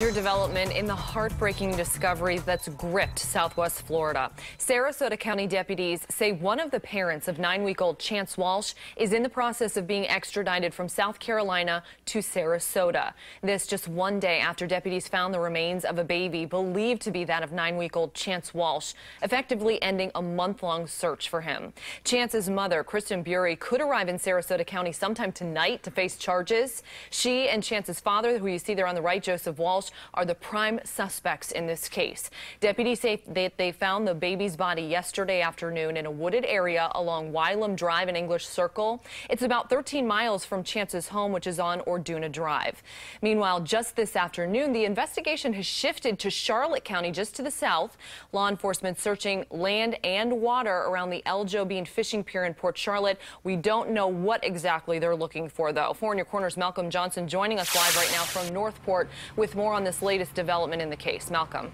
Your development in the heartbreaking discovery that's gripped Southwest Florida. Sarasota County deputies say one of the parents of 9-week-old Chance Walsh is in the process of being extradited from South Carolina to Sarasota. This just one day after deputies found the remains of a baby believed to be that of 9-week-old Chance Walsh, effectively ending a month-long search for him. Chance's mother, Kristen Bury, could arrive in Sarasota County sometime tonight to face charges. She and Chance's father, who you see there on the right, Joseph Walsh, are the prime suspects in this case. Deputies say that they found the baby's body yesterday afternoon in a wooded area along Wylam Drive and English Circle. It's about 13 miles from Chance's home, which is on Orduna Drive. Meanwhile, just this afternoon, the investigation has shifted to Charlotte County, just to the south. Law enforcement searching land and water around the El Jobin fishing pier in Port Charlotte. We don't know what exactly they're looking for, though. 4 in Your Corner's Malcolm Johnson joining us live right now from Northport with more on this latest development in the case. Malcolm.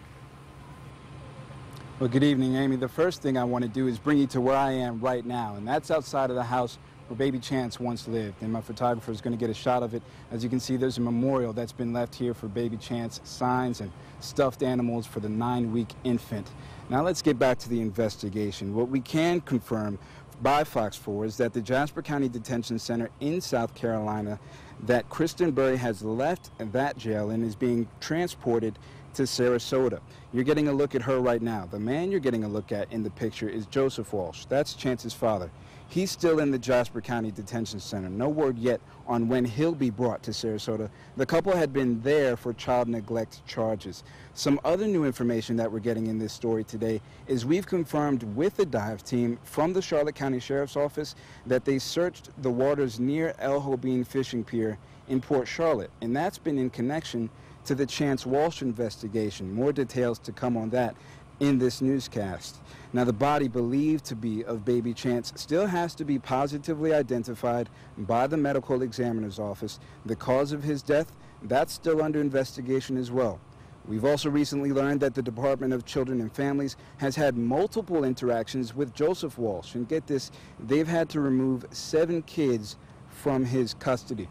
Well, good evening, Amy. The first thing I want to do is bring you to where I am right now, and that's outside of the house where baby Chance once lived. And my photographer is going to get a shot of it. As you can see, there's a memorial that's been left here for baby Chance, signs and stuffed animals for the 9-week infant. Now let's get back to the investigation. What we can confirm by Fox 4 is that the Jasper County Detention Center in South Carolina, that Kristen Bury has left that jail and is being transported to Sarasota. You're getting a look at her right now. The man you're getting a look at in the picture is Joseph Walsh. That's Chance's father. He's still in the Jasper County Detention Center. No word yet on when he'll be brought to Sarasota. The couple had been there for child neglect charges. Some other new information that we're getting in this story today is we've confirmed with the dive team from the Charlotte County Sheriff's Office that they searched the waters near El Jobin fishing pier in Port Charlotte, and that's been in connection to the Chance Walsh investigation. More details to come on that in this newscast. Now, the body believed to be of baby Chance still has to be positively identified by the medical examiner's office. The cause of his death, that's still under investigation as well. We've also recently learned that the Department of Children and Families has had multiple interactions with Joseph Walsh. And get this, they've had to remove 7 kids from his custody.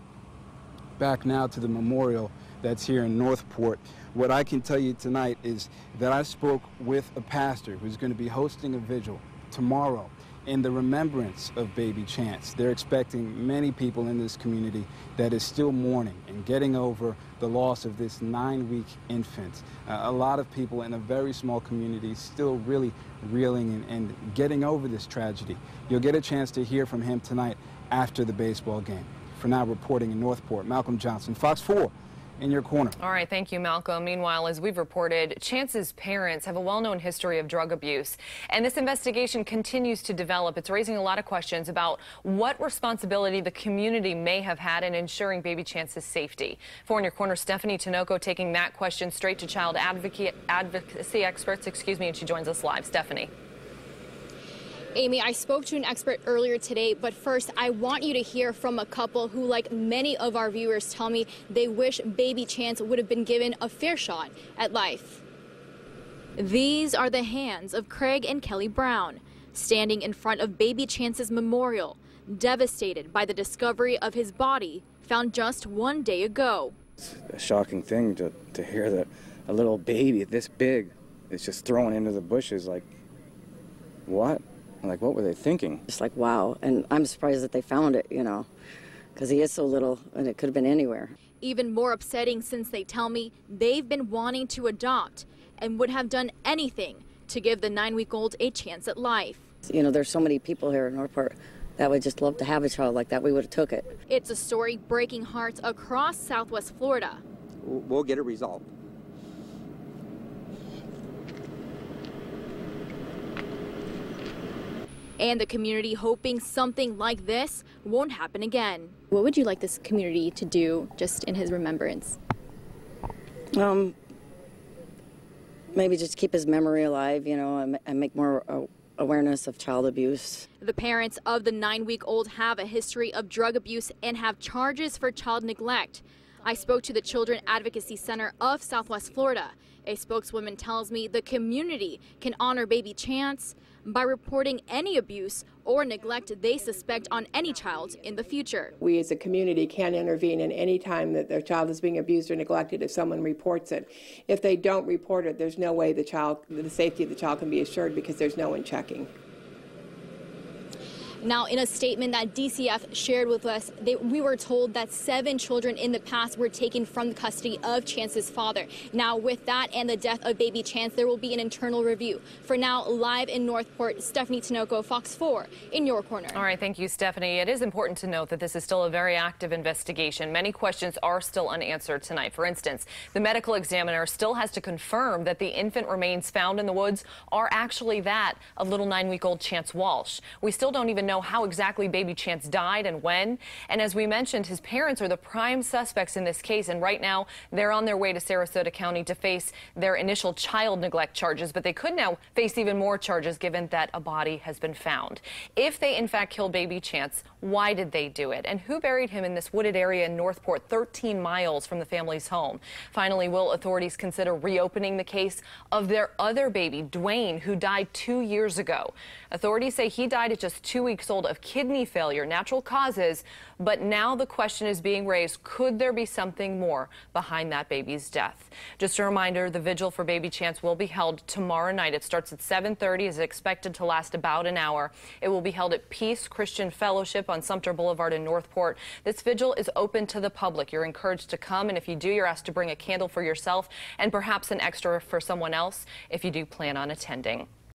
Back now to the memorial that's here in Northport. What I can tell you tonight is that I spoke with a pastor who's going to be hosting a vigil tomorrow in the remembrance of baby Chance. They're expecting many people in this community that is still mourning and getting over the loss of this 9-week infant. A lot of people in a very small community still really reeling and getting over this tragedy. You'll get a chance to hear from him tonight after the baseball game. For now, reporting in Northport, Malcolm Johnson, Fox 4. In Your Corner. All right, thank you, Malcolm. Meanwhile, as we've reported, Chance's parents have a well-known history of drug abuse, and this investigation continues to develop. It's raising a lot of questions about what responsibility the community may have had in ensuring baby Chance's safety. 4 in Your Corner, Stephanie Tinoco taking that question straight to child advocacy experts, and she joins us live. Stephanie. Amy, I spoke to an expert earlier today, but first I want you to hear from a couple who, like many of our viewers, tell me they wish baby Chance would have been given a fair shot at life. These are the hands of Craig and Kelly Brown, standing in front of baby Chance's memorial, devastated by the discovery of his body found just one day ago. It's a shocking thing to hear that a little baby this big is just thrown into the bushes. Like, what? Like, what were they thinking? It's like, wow. And I'm surprised that they found it, you know, because he is so little and it could have been anywhere. Even more upsetting since they tell me they've been wanting to adopt and would have done anything to give the 9-week-old a chance at life. You know, there's so many people here in Northport that would just love to have a child like that. We would have took it. It's a story breaking hearts across Southwest Florida. We'll get it resolved. And the community hoping something like this won't happen again. What would you like this community to do just in his remembrance? Maybe just keep his memory alive, you know, and make more awareness of child abuse. The parents of the 9-week-old have a history of drug abuse and have charges for child neglect. I spoke to the Children Advocacy Center of Southwest Florida. A spokeswoman tells me the community can honor baby Chance by reporting any abuse or neglect they suspect on any child in the future. We as a community can intervene in any time that their child is being abused or neglected if someone reports it. If they don't report it, there's no way the safety of the child can be assured because there's no one checking. Now, in a statement that DCF shared with us, we were told that 7 children in the past were taken from the custody of Chance's father. Now, with that and the death of baby Chance, there will be an internal review. For now, live in Northport, Stephanie Tinoco, Fox 4, in your corner. All right, thank you, Stephanie. It is important to note that this is still a very active investigation. Many questions are still unanswered tonight. For instance, the medical examiner still has to confirm that the infant remains found in the woods are actually that of little 9-week-old Chance Walsh. We still don't even know how exactly baby Chance died and when. And as we mentioned, his parents are the prime suspects in this case. And right now, they're on their way to Sarasota County to face their initial child neglect charges. But they could now face even more charges given that a body has been found. If they in fact killed baby Chance, why did they do it? And who buried him in this wooded area in Northport, 13 miles from the family's home? Finally, will authorities consider reopening the case of their other baby, Dwayne, who died 2 years ago? Authorities say he died at just 2 weeks old of kidney failure, natural causes, but now the question is being raised, could there be something more behind that baby's death? Just a reminder, the vigil for baby Chance will be held tomorrow night. It starts at 7:30, is expected to last about an hour. It will be held at Peace Christian Fellowship on Sumter Boulevard in Northport. This vigil is open to the public. You're encouraged to come, and if you do, you're asked to bring a candle for yourself and perhaps an extra for someone else if you do plan on attending.